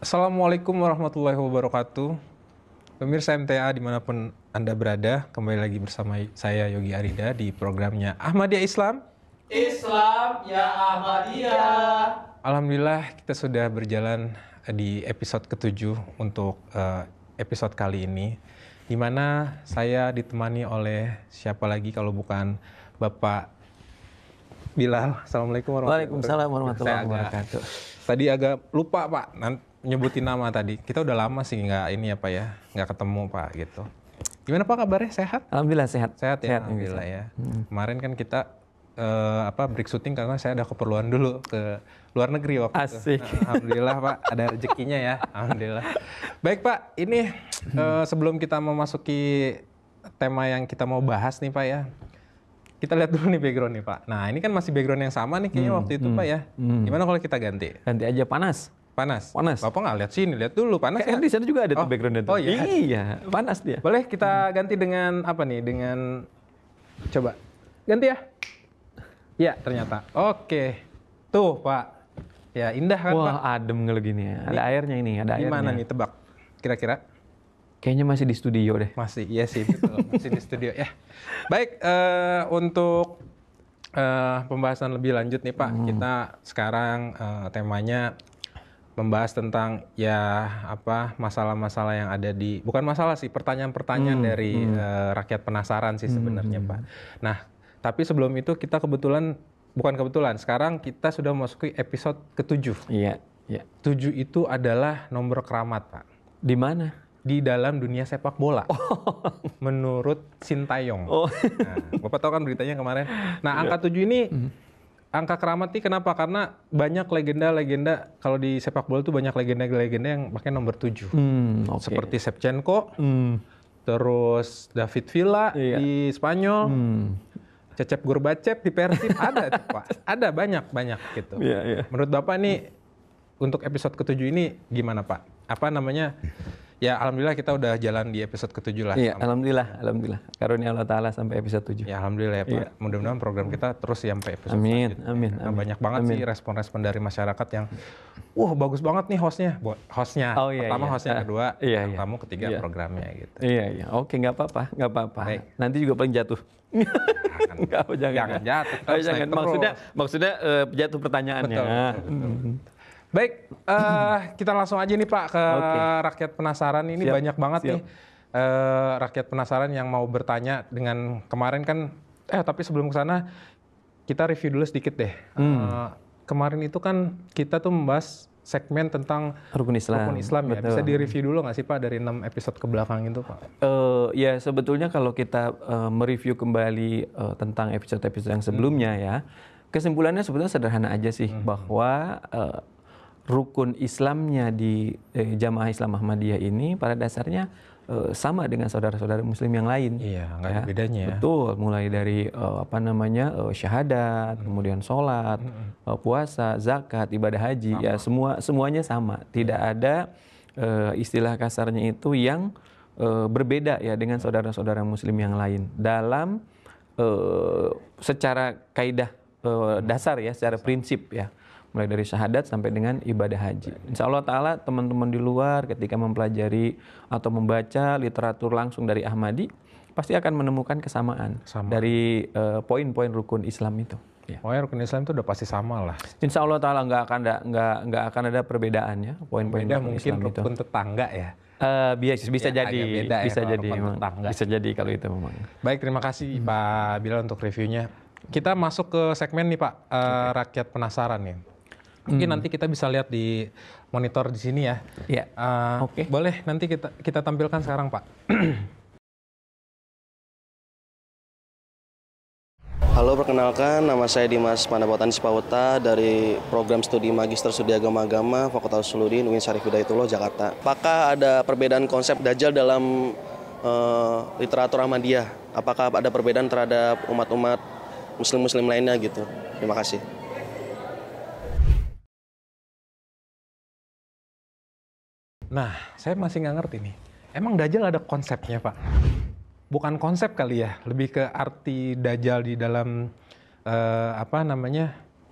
Assalamualaikum warahmatullahi wabarakatuh. Pemirsa MTA dimanapun Anda berada, kembali lagi bersama saya Yogi Arida di programnya Ahmadiyah Islam. Islam ya Ahmadiyah. Alhamdulillah kita sudah berjalan di episode ke-7 untuk episode kali ini, di mana saya ditemani oleh siapa lagi kalau bukan Bapak Bilal. Assalamualaikum Waalaikumsalam warahmatullahi wabarakatuh. Tadi agak lupa Pak, nyebutin nama tadi. Kita udah lama sih nggak ketemu Pak gitu. Gimana Pak kabarnya? Sehat? Alhamdulillah sehat. Sehat ya, alhamdulillah ya. Kemarin kan kita break syuting karena saya ada keperluan dulu ke luar negeri waktu Asik. itu. Nah, alhamdulillah Pak, ada rezekinya ya. Alhamdulillah. Baik Pak, ini sebelum kita memasuki tema yang kita mau bahas nih Pak ya. Kita lihat dulu nih background nih Pak. Nah ini kan masih background yang sama nih kayaknya waktu itu Pak ya. Gimana kalau kita ganti? Ganti aja panas. Panas? Panas. Bapak nggak lihat sini, lihat dulu panas ya? Di sana juga ada tuh backgroundnya tuh. Oh iya? Iya, panas dia. Boleh kita ganti dengan apa nih? Dengan, coba, ganti ya? Iya ternyata. Oke. Tuh Pak. Ya indah kan Pak? Wah adem kalau gini ya. Ada airnya ini, ada airnya. Gimana nih tebak? Kira-kira? Kayaknya masih di studio deh. Masih, iya sih betul. Masih di studio ya. Baik, untuk pembahasan lebih lanjut nih Pak. Kita sekarang temanya membahas tentang masalah-masalah yang ada di, bukan masalah sih, pertanyaan-pertanyaan dari rakyat penasaran sih sebenarnya Pak. Nah, tapi sebelum itu kita bukan kebetulan, sekarang kita sudah memasuki episode ke-7. Iya, iya. 7 itu adalah nomor keramat Pak. Di mana? Di dalam dunia sepak bola. Menurut Sintayong. Nah, Bapak tahu kan beritanya kemarin. Nah, angka 7 ini angka keramat nih kenapa? Karena banyak legenda-legenda, kalau di sepak bola tuh banyak legenda-legenda yang pakai nomor 7. Okay. Seperti Shevchenko, terus David Villa di Spanyol, Cecep Gorbachev di Persib, ada tuh, Pak. Ada banyak gitu. Menurut Bapak nih untuk episode ke-7 ini gimana Pak? Apa namanya? Ya alhamdulillah kita udah jalan di episode ke-7 lah. Iya, alhamdulillah. Karunia Allah Ta'ala sampai episode 7. Ya alhamdulillah ya Pak. Mudah-mudahan program kita terus sampai episode Amin. Nah, banyak banget sih respon-respon dari masyarakat yang bagus banget nih hostnya. Oh, iya, Pertama hostnya, kedua kamu, ketiga Iya. programnya gitu. Iya. Oke, nggak apa-apa. Baik. Nanti juga paling jatuh. Jangan jatuh. Oh, jangan. Maksudnya jatuh pertanyaannya. Betul. Baik, kita langsung aja nih Pak ke rakyat penasaran ini. Siap. Banyak banget nih rakyat penasaran yang mau bertanya dengan kemarin kan. Tapi sebelum ke sana kita review dulu sedikit deh. Kemarin itu kan kita tuh membahas segmen tentang Rukun Islam ya. Bisa direview dulu nggak sih Pak dari 6 episode ke belakang itu Pak? Ya sebetulnya kalau kita mereview kembali tentang episode-episode yang sebelumnya ya, kesimpulannya sebetulnya sederhana aja sih, bahwa rukun Islamnya di Jamaah Islam Ahmadiyah ini pada dasarnya sama dengan saudara-saudara Muslim yang lain. Iya, nggak ada bedanya ya. Betul, mulai dari syahadat, kemudian sholat, puasa, zakat, ibadah haji, ya semuanya sama. Tidak ada istilah kasarnya itu yang berbeda ya dengan saudara-saudara Muslim yang lain dalam secara kaidah dasar ya, secara prinsip ya. Mulai dari syahadat sampai dengan ibadah haji. Insya Allah Ta'ala teman-teman di luar ketika mempelajari atau membaca literatur langsung dari Ahmadi, pasti akan menemukan kesamaan dari poin-poin rukun Islam itu. Ya. Pokoknya rukun Islam itu udah pasti sama lah. Insya Allah Ta'ala nggak akan ada perbedaan ya, poin-poin rukun mungkin Islam itu. rukun tetangga ya. Bisa Ya, jadi, beda bisa ya, jadi, bisa jadi kalau itu memang. Baik, terima kasih Pak Bilal untuk reviewnya. Kita masuk ke segmen nih Pak, rakyat penasaran nih. Mungkin nanti kita bisa lihat di monitor di sini ya. Iya. Boleh nanti kita tampilkan sekarang Pak. Halo, perkenalkan nama saya Dimas Pandapatan Sipaweta dari program studi Magister Studi Agama Fakultas Usuluddin UIN Syarif Hidayatullah Jakarta. Apakah ada perbedaan konsep Dajjal dalam literatur Ahmadiyah? Apakah ada perbedaan terhadap umat-umat Muslim-Muslim lainnya gitu? Terima kasih. Nah, saya masih nggak ngerti nih. Emang Dajjal ada konsepnya Pak? Bukan konsep kali ya, lebih ke arti Dajjal di dalam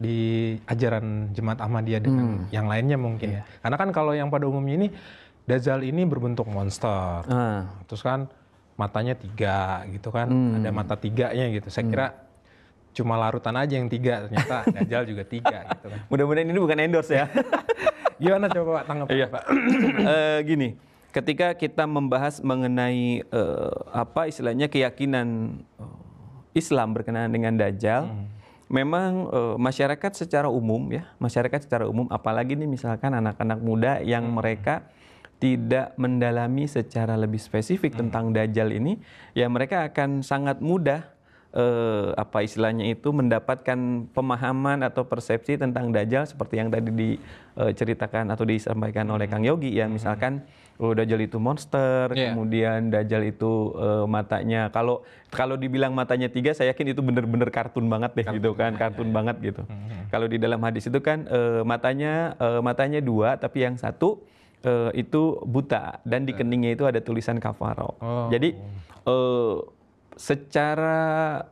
di ajaran Jemaat Ahmadiyah dengan yang lainnya mungkin. Karena kan kalau yang pada umumnya ini Dajjal ini berbentuk monster. Terus kan matanya 3 gitu kan. Ada mata 3-nya gitu. Saya kira cuma larutan aja yang 3, ternyata Dajjal juga 3 gitu kan. Mudah-mudahan ini bukan endorse ya. Gimana coba Pak tanggapannya Pak? Gini, ketika kita membahas mengenai apa istilahnya keyakinan Islam berkenaan dengan Dajjal, memang masyarakat secara umum ya, apalagi nih misalkan anak-anak muda yang mereka tidak mendalami secara lebih spesifik tentang Dajjal ini, ya mereka akan sangat mudah apa istilahnya itu mendapatkan pemahaman atau persepsi tentang Dajjal seperti yang tadi diceritakan atau disampaikan oleh Kang Yogi ya, misalkan Dajjal itu monster, kemudian Dajjal itu matanya kalau dibilang matanya 3, saya yakin itu benar-benar kartun banget deh gitu kan, kartun banget gitu. Kalau di dalam hadis itu kan matanya 2 tapi yang satu itu buta dan di keningnya itu ada tulisan kafaro. Jadi secara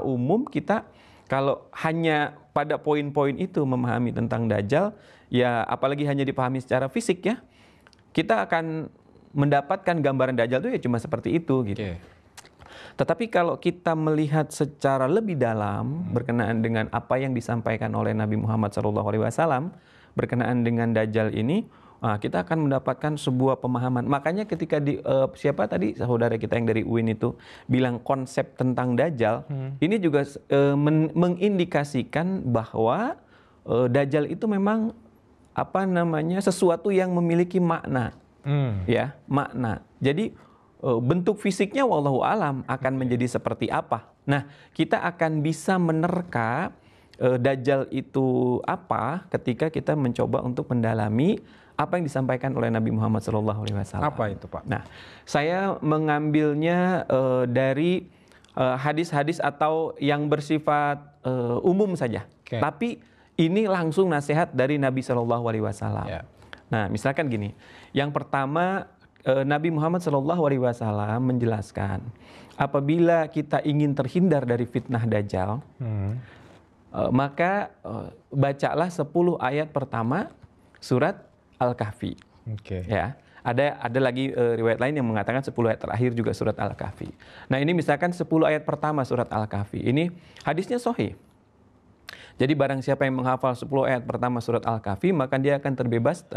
umum kita kalau hanya pada poin-poin itu memahami tentang Dajjal, ya apalagi hanya dipahami secara fisik ya, kita akan mendapatkan gambaran Dajjal itu ya cuma seperti itu gitu. Tetapi kalau kita melihat secara lebih dalam berkenaan dengan apa yang disampaikan oleh Nabi Muhammad SAW berkenaan dengan Dajjal ini, kita akan mendapatkan sebuah pemahaman. Makanya ketika siapa tadi saudara kita yang dari UIN itu bilang konsep tentang Dajjal, ini juga mengindikasikan bahwa Dajjal itu memang sesuatu yang memiliki makna, ya makna. Jadi bentuk fisiknya wallahu alam akan menjadi seperti apa. Nah, kita akan bisa menerka Dajjal itu apa ketika kita mencoba untuk mendalami apa yang disampaikan oleh Nabi Muhammad SAW. Apa itu Pak? Nah, saya mengambilnya dari hadis-hadis atau yang bersifat umum saja. Tapi ini langsung nasihat dari Nabi SAW. Nah, misalkan gini, yang pertama Nabi Muhammad SAW menjelaskan apabila kita ingin terhindar dari fitnah Dajjal, maka bacalah 10 ayat pertama surat Al-Kahfi. Ya, ada lagi riwayat lain yang mengatakan 10 ayat terakhir juga surat Al-Kahfi. Nah, ini misalkan 10 ayat pertama surat Al-Kahfi. Ini hadisnya sahih. Jadi barang siapa yang menghafal 10 ayat pertama surat Al-Kahfi, maka dia akan terbebas,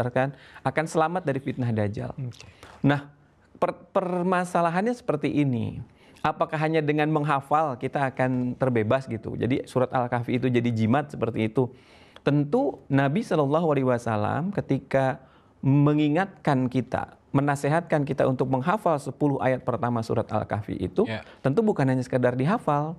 akan selamat dari fitnah Dajjal. Nah, permasalahannya seperti ini. Apakah hanya dengan menghafal kita akan terbebas gitu? Jadi surat Al-Kahfi itu jadi jimat seperti itu. Tentu Nabi SAW ketika mengingatkan kita, menasehatkan kita untuk menghafal 10 ayat pertama surat Al-Kahfi itu, tentu bukan hanya sekedar dihafal,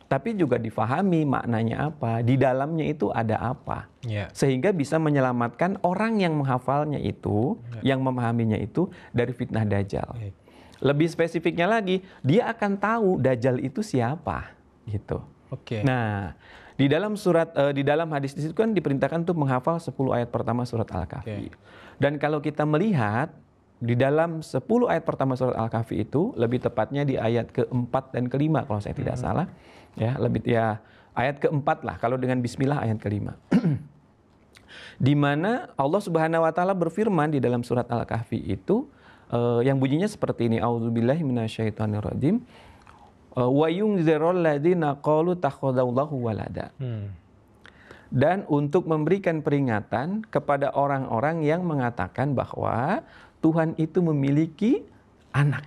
tapi juga difahami maknanya apa, di dalamnya itu ada apa. Sehingga bisa menyelamatkan orang yang menghafalnya itu, yang memahaminya itu dari fitnah Dajjal. Lebih spesifiknya lagi, dia akan tahu Dajjal itu siapa, gitu. Nah, di dalam hadis itu kan diperintahkan untuk menghafal 10 ayat pertama surat Al-Kahfi. Dan kalau kita melihat di dalam 10 ayat pertama surat Al-Kahfi itu, lebih tepatnya di ayat ke-4 dan ke-5 kalau saya tidak salah, ya ayat ke-4 lah kalau dengan Bismillah ayat ke-5. Di mana Allah Subhanahu wa taala berfirman di dalam surat Al-Kahfi itu yang bunyinya seperti ini, A'udzubillahi minasyaitonirrajim. Wa yunzirul ladzina qalu takhadallahu walada. Dan untuk memberikan peringatan kepada orang-orang yang mengatakan bahwa Tuhan itu memiliki anak.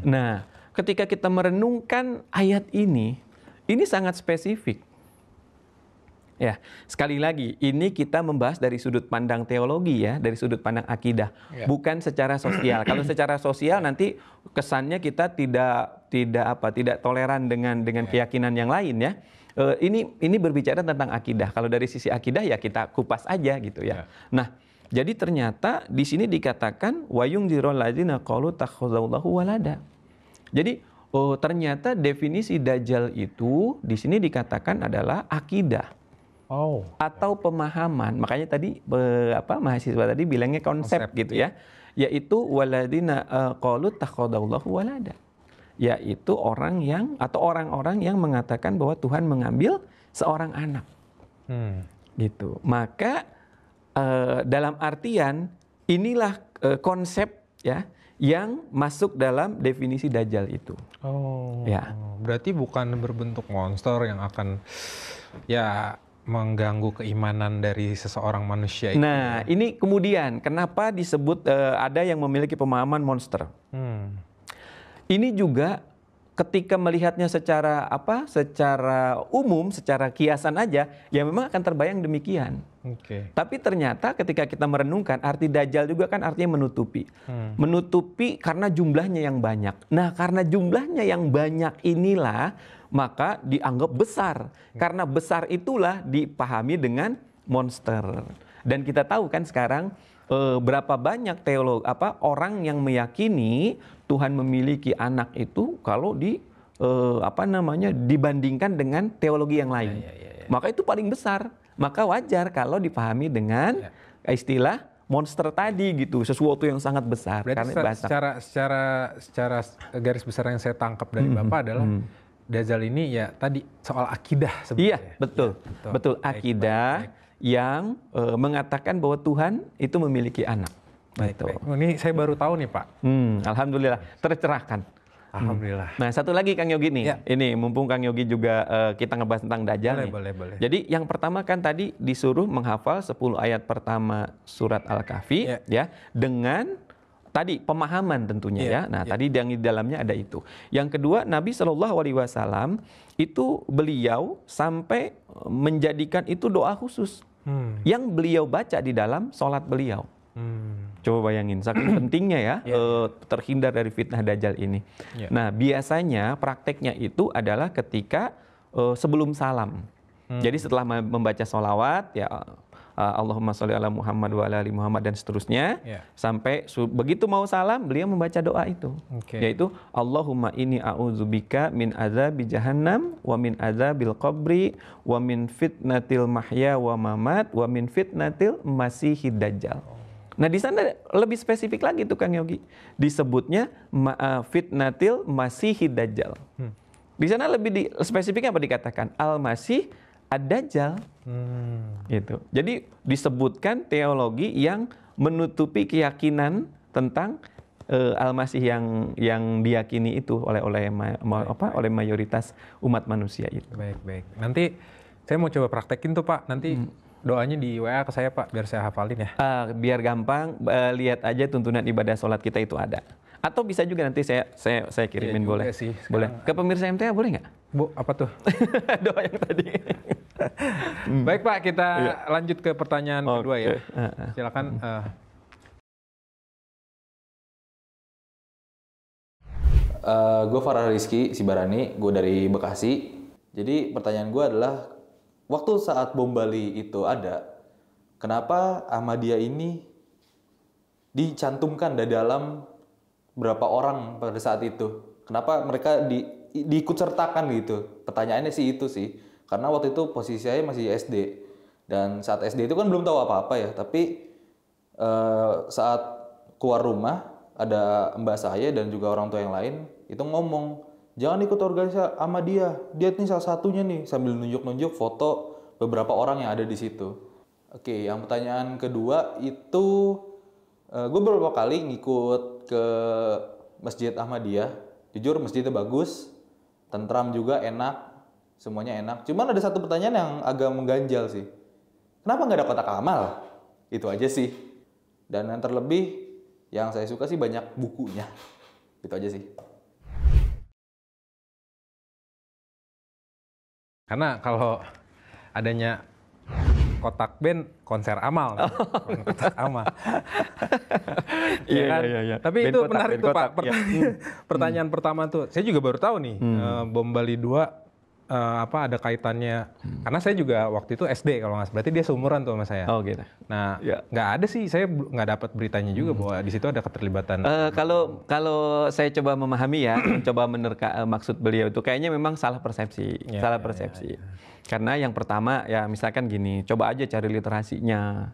Nah, ketika kita merenungkan ayat ini sangat spesifik. Ya, sekali lagi, ini kita membahas dari sudut pandang teologi ya, dari sudut pandang akidah, bukan secara sosial. Kalau secara sosial nanti kesannya kita tidak toleran dengan keyakinan yang lain ya. Ini berbicara tentang akidah. Kalau dari sisi akidah ya kita kupas aja gitu ya. Nah, jadi ternyata di sini dikatakan wayung dirol ladzina qalu takhazallahu walada. Jadi ternyata definisi Dajjal itu di sini dikatakan adalah akidah. Atau pemahaman. Makanya tadi mahasiswa tadi bilangnya konsep gitu ya. Yaitu waladina qalu takhadallahu walada. yaitu orang-orang yang mengatakan bahwa Tuhan mengambil seorang anak. Gitu. Maka dalam artian inilah konsep ya yang masuk dalam definisi Dajjal itu. Ya. Berarti bukan berbentuk monster yang akan ya mengganggu keimanan dari seseorang manusia itu. Nah, ini kemudian kenapa disebut ada yang memiliki pemahaman monster. Ini juga ketika melihatnya secara umum, secara kiasan aja, ya memang akan terbayang demikian. Tapi ternyata ketika kita merenungkan, arti Dajjal juga kan artinya menutupi. Menutupi karena jumlahnya yang banyak. Nah, karena jumlahnya yang banyak inilah, maka dianggap besar. Karena besar itulah dipahami dengan monster. Dan kita tahu kan sekarang berapa banyak orang yang meyakini Tuhan memiliki anak itu kalau dibandingkan dengan teologi yang lain. Maka itu paling besar. Maka wajar kalau dipahami dengan istilah monster tadi gitu, sesuatu yang sangat besar. Berarti secara garis besar yang saya tangkap dari Bapak adalah Dajjal ini ya tadi soal akidah sebenarnya. Iya, betul. Akidah yang mengatakan bahwa Tuhan itu memiliki anak. Baik. Ini saya baru tahu nih Pak. Alhamdulillah tercerahkan. Alhamdulillah. Nah, satu lagi Kang Yogi nih. Ya. Ini mumpung Kang Yogi juga kita ngebahas tentang Dajjal nih. Boleh. Jadi yang pertama kan tadi disuruh menghafal 10 ayat pertama surat Al-Kahfi ya dengan tadi pemahaman tentunya ya. Nah, tadi yang di dalamnya ada itu. Yang kedua, Nabi SAW itu beliau sampai menjadikan itu doa khusus yang beliau baca di dalam sholat beliau. Coba bayangin, saking pentingnya ya terhindar dari fitnah Dajjal ini. Nah, biasanya prakteknya itu adalah ketika sebelum salam. Jadi setelah membaca sholawat ya Allahumma sholli ala Muhammad wa ala ali Muhammad dan seterusnya sampai begitu mau salam beliau membaca doa itu, yaitu Allahumma inni a'udzubika min adzabi jahannam wa min adzabil qabri wa min fitnatil mahya wa mamat wa min fitnatil masihid dajjal. Nah, di sana lebih spesifik lagi tuh Kang Yogi, disebutnya fitnatil masihid dajjal. Di sana lebih spesifiknya apa dikatakan? Al-Masih Ad-Dajjal. Gitu. Jadi disebutkan teologi yang menutupi keyakinan tentang Al-Masih yang diyakini itu oleh mayoritas umat manusia itu. Baik. Nanti saya mau coba praktekin tuh Pak. Nanti doanya di WA ke saya Pak, biar saya hafalin ya. Biar gampang, lihat aja tuntunan ibadah sholat kita itu ada. Atau bisa juga nanti saya kirimin boleh. Sih, boleh. Ke pemirsa MTA boleh nggak? Bu, apa tuh? Doa yang tadi. Baik Pak, kita lanjut ke pertanyaan kedua ya. Silakan. Gue Farah Rizky Sibarani, gue dari Bekasi. Jadi pertanyaan gue adalah, waktu saat bom Bali itu ada, kenapa Ahmadiyah ini dicantumkan di dalam berapa orang pada saat itu? Kenapa mereka diikutsertakan gitu? Pertanyaannya sih itu sih. Karena waktu itu posisi saya masih SD. Dan saat SD itu kan belum tahu apa-apa ya. Tapi saat keluar rumah, ada mbak saya dan juga orang tua yang lain, itu ngomong, jangan ikut organisasi Ahmadiyah. Dia ini salah satunya nih, sambil nunjuk-nunjuk foto beberapa orang yang ada di situ. Oke, yang pertanyaan kedua itu, gue beberapa kali ngikut ke Masjid Ahmadiyah. Jujur masjidnya bagus, tentram juga, enak, semuanya enak. Cuman ada satu pertanyaan yang agak mengganjal sih. Kenapa nggak ada kotak amal? Itu aja sih. Dan yang terlebih, yang saya suka sih banyak bukunya. Itu aja sih. Karena kalau adanya kotak band, konser amal. Kotak amal. Iya. Tapi band itu kotak, menarik tuh Pak. Pertanyaan pertama tuh, saya juga baru tahu nih, bom Bali 2 ada kaitannya karena saya juga waktu itu SD kalau nggak salah, berarti dia seumuran tuh sama saya. Oh gitu. Nah, nggak ada sih, saya nggak dapat beritanya juga bahwa di situ ada keterlibatan. Kalau saya coba memahami ya, coba menerka maksud beliau itu kayaknya memang salah persepsi, salah persepsi. Karena yang pertama ya misalkan gini, coba aja cari literasinya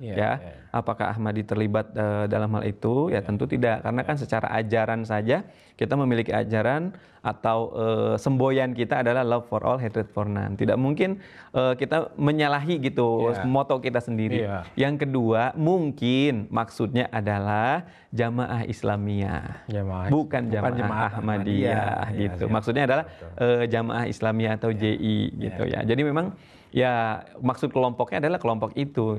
apakah Ahmadi terlibat dalam hal itu? Ya tentu tidak, karena kan secara ajaran saja kita memiliki ajaran atau semboyan kita adalah love for all, hatred for none. Tidak mungkin kita menyalahi gitu moto kita sendiri. Yang kedua, mungkin maksudnya adalah jamaah Islamiyah, bukan jamaah Ahmadiyah gitu. Maksudnya adalah jamaah Islamiyah atau JI gitu ya. Jadi memang ya maksud kelompoknya adalah kelompok itu,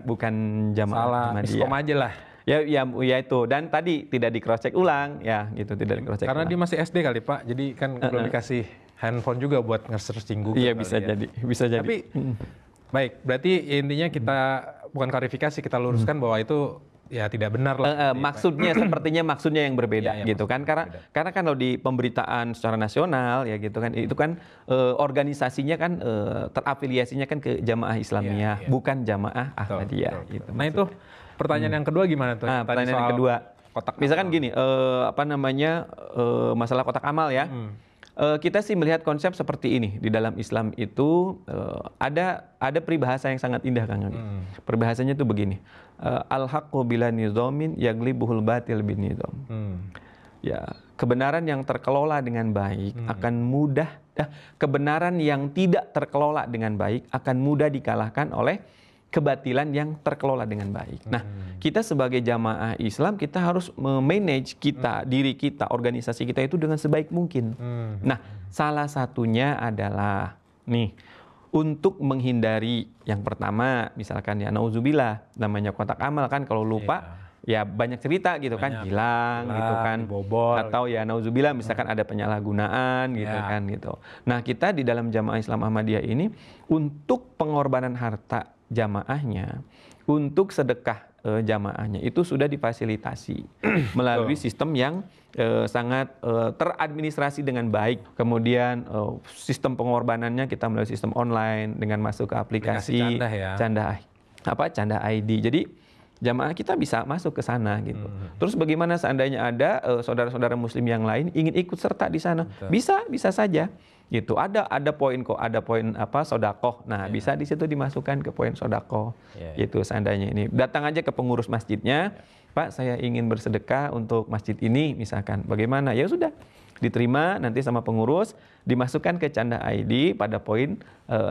bukan jamaah Ahmadiyah. Iskom aja lah. Ya itu, dan tadi tidak di cross check ulang ya gitu, tidak di cross check karena ulang. dia masih SD kali Pak, jadi kan belum dikasih handphone juga buat nge-searching Google. Iya bisa jadi, bisa jadi. Tapi baik, berarti intinya kita bukan klarifikasi, kita luruskan bahwa itu ya tidak benar lah. Maksudnya sepertinya maksudnya yang berbeda gitu kan, karena kan kalau di pemberitaan secara nasional ya gitu kan, itu kan organisasinya kan terafiliasinya kan ke jamaah Islamiyah, bukan jamaah Ahmadiyah gitu. Nah itu pertanyaan yang kedua gimana tuh? Pertanyaan yang kedua, misalkan gini, masalah kotak amal ya. Kita sih melihat konsep seperti ini di dalam Islam itu ada peribahasa yang sangat indah Kang Yoni. Peribahasanya itu begini, al-haqqu bila nizamin yaglibuhul batil bin nizam. Ya, kebenaran yang terkelola dengan baik akan mudah, kebenaran yang tidak terkelola dengan baik akan mudah dikalahkan oleh kebatilan yang terkelola dengan baik. Nah, kita sebagai jamaah Islam, kita harus memanage diri kita, organisasi kita itu dengan sebaik mungkin. Nah, salah satunya adalah untuk menghindari yang pertama, misalkan ya nauzubillah, namanya kotak amal kan kalau lupa ya banyak cerita gitu kan, hilang gitu kan, bobol, atau ya nauzubillah misalkan ada penyalahgunaan gitu kan gitu. Nah, kita di dalam jamaah Islam Ahmadiyah ini untuk pengorbanan harta jamaahnya, untuk sedekah jamaahnya itu sudah difasilitasi melalui sistem yang sangat teradministrasi dengan baik. Kemudian sistem pengorbanannya kita melalui sistem online dengan masuk ke aplikasi Canda ID. Jadi jamaah kita bisa masuk ke sana gitu. Terus bagaimana seandainya ada saudara-saudara muslim yang lain ingin ikut serta di sana? Bisa saja. Gitu. Ada poin sodakoh. Nah, bisa di situ dimasukkan ke poin sodakoh. Gitu seandainya ini. Datang aja ke pengurus masjidnya, Pak, saya ingin bersedekah untuk masjid ini misalkan. Bagaimana? Ya sudah, diterima nanti sama pengurus, dimasukkan ke Canda ID pada poin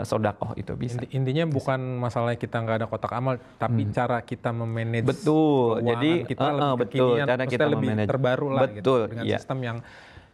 sodakoh itu bisa. Intinya bukan masalah kita nggak ada kotak amal, tapi cara kita memanage. Betul. Jadi kita lebih kekinian, cara kita lebih terbaru lah. Betul. Gitu, dengan sistem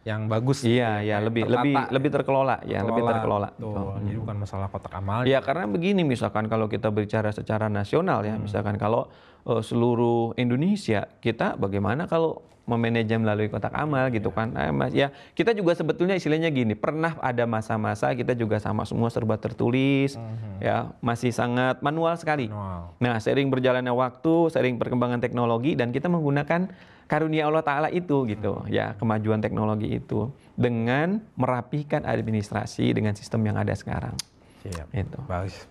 yang bagus. Iya, lebih terkelola ya, lebih terkelola. Jadi bukan masalah kotak amal. Ya, karena begini, misalkan kalau kita bicara secara nasional ya, misalkan kalau seluruh Indonesia, kita bagaimana kalau memanage melalui kotak amal gitu kan. Ya, kita juga sebetulnya istilahnya gini, pernah ada masa-masa kita juga sama semua serba tertulis, ya, masih sangat manual sekali. Nah, seiring berjalannya waktu, seiring perkembangan teknologi, dan kita menggunakan karunia Allah Ta'ala itu gitu, ya, kemajuan teknologi itu dengan merapikan administrasi dengan sistem yang ada sekarang. Siap. Itu.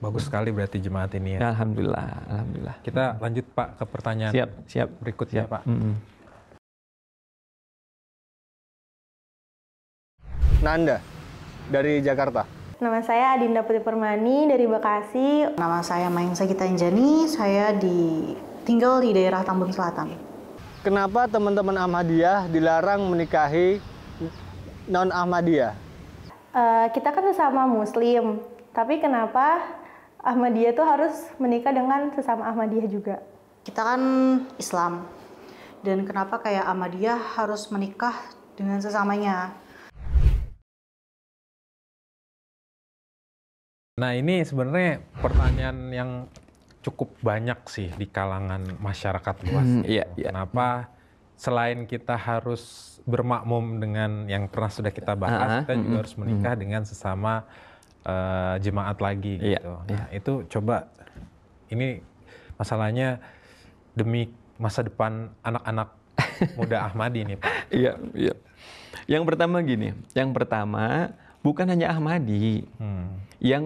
Bagus sekali berarti jemaat ini ya. Alhamdulillah. Kita lanjut Pak ke pertanyaan siap. berikutnya Pak. Nanda dari Jakarta. Nama saya Adinda Putri Permani dari Bekasi. Nama saya Mayang Sagita Anjani, saya tinggal di daerah Tambun Selatan. Kenapa teman-teman Ahmadiyah dilarang menikahi non-Ahmadiyah? Kita kan sesama Muslim, tapi kenapa Ahmadiyah itu harus menikah dengan sesama Ahmadiyah juga? Kita kan Islam, dan kenapa kayak Ahmadiyah harus menikah dengan sesamanya? Nah, ini sebenarnya pertanyaan yang cukup banyak sih di kalangan masyarakat luas. Kenapa selain kita harus bermakmum dengan yang pernah sudah kita bahas, kita juga harus menikah dengan sesama jemaat lagi gitu. Nah, itu coba, ini masalahnya demi masa depan anak-anak muda Ahmadi nih Pak. Iya. Yang pertama gini, bukan hanya Ahmadi yang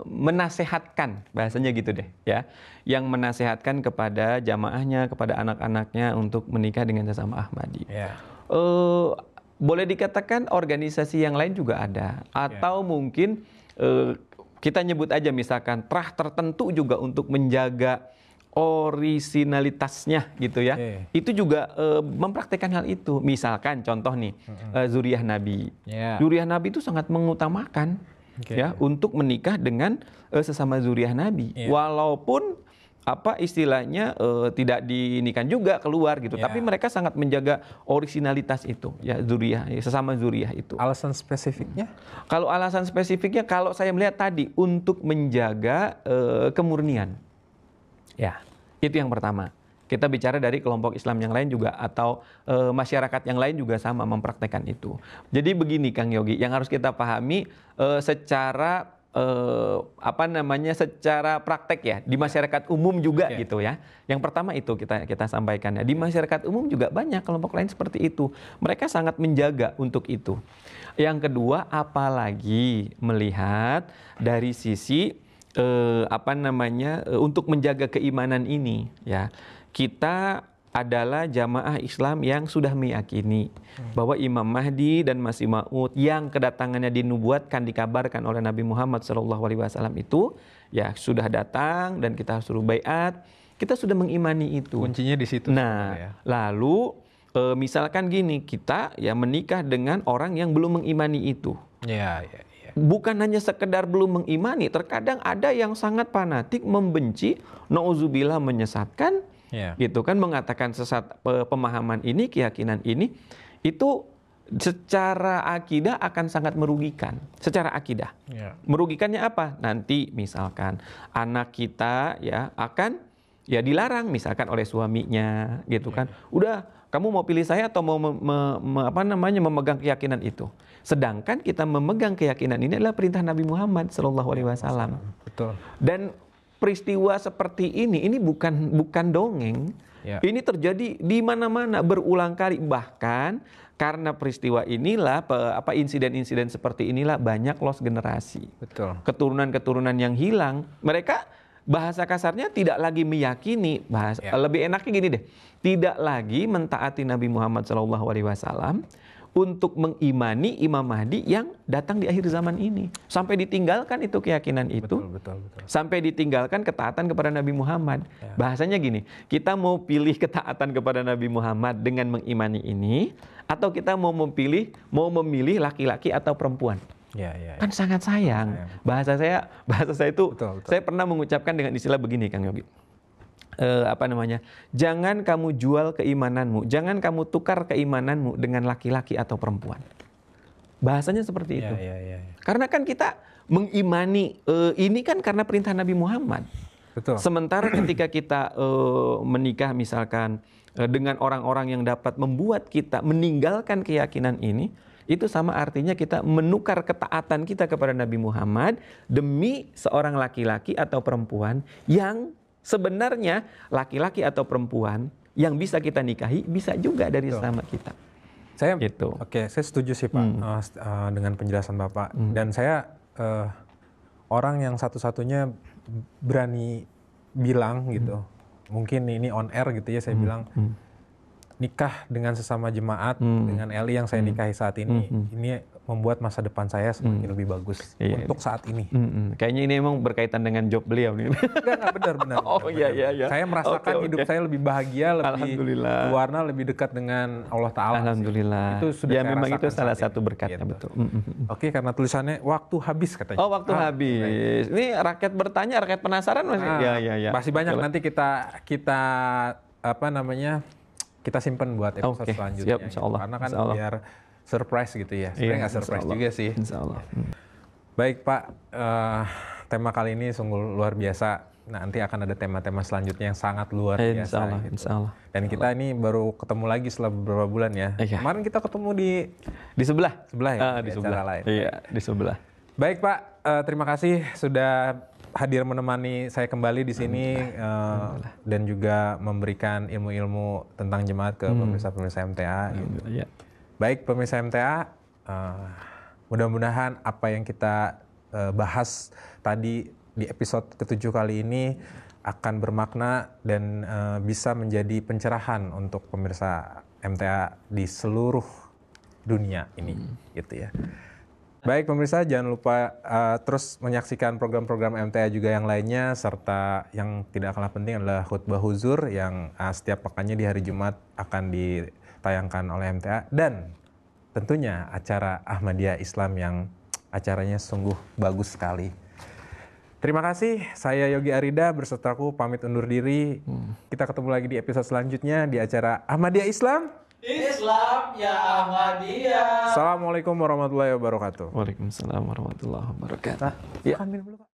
menasehatkan, bahasanya gitu deh ya, yang menasehatkan kepada jamaahnya, kepada anak-anaknya untuk menikah dengan sesama Ahmadi. Boleh dikatakan organisasi yang lain juga ada, atau mungkin kita nyebut aja misalkan trah tertentu juga untuk menjaga orisinalitasnya gitu ya. Itu juga mempraktekkan hal itu. Misalkan contoh nih, zuriyah Nabi. Zuriyah Nabi itu sangat mengutamakan ya untuk menikah dengan sesama zuriyah Nabi. Walaupun apa istilahnya tidak dinikahkan juga keluar gitu, tapi mereka sangat menjaga orisinalitas itu ya, zuriyah, sesama zuriyah itu. Alasan spesifiknya? Kalau alasan spesifiknya, kalau saya melihat tadi untuk menjaga kemurnian. Ya, itu yang pertama. Kita bicara dari kelompok Islam yang lain juga, atau masyarakat yang lain juga sama mempraktekkan itu. Jadi begini Kang Yogi, yang harus kita pahami secara secara praktek ya, di masyarakat umum juga gitu ya. Yang pertama itu kita sampaikan ya, di masyarakat umum juga banyak kelompok lain seperti itu. Mereka sangat menjaga untuk itu. Yang kedua, apalagi melihat dari sisi untuk menjaga keimanan ini ya, kita adalah jamaah Islam yang sudah meyakini bahwa Imam Mahdi dan Masih Maud yang kedatangannya dinubuatkan, dikabarkan oleh Nabi Muhammad SAW itu ya sudah datang dan kita suruh baiat. Kita sudah mengimani itu. Kuncinya di situ. Nah, lalu misalkan gini, kita ya menikah dengan orang yang belum mengimani itu. Bukan hanya sekedar belum mengimani, terkadang ada yang sangat fanatik, membenci, nauzubillah, menyesatkan, gitu kan, mengatakan sesat pemahaman ini, keyakinan ini, itu secara akidah akan sangat merugikan. Secara akidah, merugikannya apa? Nanti misalkan anak kita ya akan ya dilarang misalkan oleh suaminya, gitu kan. Udah, kamu mau pilih saya atau mau memegang keyakinan itu. Sedangkan kita memegang keyakinan ini adalah perintah Nabi Muhammad SAW. Betul. Dan peristiwa seperti ini bukan dongeng. Ini terjadi di mana-mana berulang kali. Bahkan karena peristiwa inilah, insiden-insiden seperti inilah banyak loss generasi. Betul. Keturunan-keturunan yang hilang. Mereka bahasa kasarnya tidak lagi meyakini, lebih enaknya gini deh, tidak lagi mentaati Nabi Muhammad SAW untuk mengimani Imam Mahdi yang datang di akhir zaman ini. Sampai ditinggalkan itu keyakinan itu. Betul. Sampai ditinggalkan ketaatan kepada Nabi Muhammad. Bahasanya gini, kita mau pilih ketaatan kepada Nabi Muhammad dengan mengimani ini, atau kita mau memilih laki-laki atau perempuan. Kan sangat sayang. Bahasa saya itu, betul. Saya pernah mengucapkan dengan istilah begini Kang Yogi. Jangan kamu jual keimananmu, jangan kamu tukar keimananmu dengan laki-laki atau perempuan. Bahasanya seperti itu. Karena kan kita mengimani ini kan karena perintah Nabi Muhammad. Betul. Sementara ketika kita menikah misalkan dengan orang-orang yang dapat membuat kita meninggalkan keyakinan ini, itu sama artinya kita menukar ketaatan kita kepada Nabi Muhammad demi seorang laki-laki atau perempuan yang sebenarnya laki-laki atau perempuan yang bisa kita nikahi bisa juga dari sesama kita. Saya gitu. Oke, saya setuju sih Pak dengan penjelasan Bapak. Dan saya orang yang satu-satunya berani bilang gitu, mungkin ini on air gitu ya, saya bilang nikah dengan sesama jemaat dengan Eli yang saya nikahi saat ini membuat masa depan saya semakin lebih bagus untuk saat ini. Kayaknya ini emang berkaitan dengan job beliau nih. Enggak, benar. Oh iya. Saya merasakan hidup saya lebih bahagia, lebih berwarna, lebih dekat dengan Allah Ta'ala. Alhamdulillah. Itu sudah ya memang itu salah satu berkatnya, betul. Oke, karena tulisannya waktu habis katanya. Oh, waktu habis. Ini rakyat bertanya, rakyat penasaran masih. Ya. Masih banyak, nanti kita kita simpen buat episode selanjutnya. Siap, insyaallah. Karena kan biar surprise gitu ya. Sebenarnya nggak surprise juga sih. Insyaallah. Baik Pak, tema kali ini sungguh luar biasa. Nanti akan ada tema-tema selanjutnya yang sangat luar biasa. Insyaallah. Dan kita ini baru ketemu lagi setelah beberapa bulan ya. Kemarin kita ketemu di sebelah ya. Di sebelah lain. Iya, di sebelah. Baik Pak, terima kasih sudah hadir menemani saya kembali di sini dan juga memberikan ilmu-ilmu tentang jemaat ke pemirsa-pemirsa MTA. Gitu. Baik pemirsa MTA, Mudah-mudahan apa yang kita bahas tadi di episode ke-7 kali ini akan bermakna dan bisa menjadi pencerahan untuk pemirsa MTA di seluruh dunia ini, gitu ya. Baik pemirsa, jangan lupa terus menyaksikan program-program MTA juga yang lainnya, serta yang tidak kalah penting adalah khutbah huzur yang setiap pekannya di hari Jumat akan ditayangkan oleh MTA, dan tentunya acara Ahmadiyah Islam yang acaranya sungguh bagus sekali. Terima kasih, saya Yogi Arida bersertaku pamit undur diri. Kita ketemu lagi di episode selanjutnya di acara Ahmadiyah Islam. Islam ya Ahmadiyah. Assalamualaikum warahmatullahi wabarakatuh. Waalaikumsalam warahmatullahi wabarakatuh. Ya. Makan minum dulu, Pak.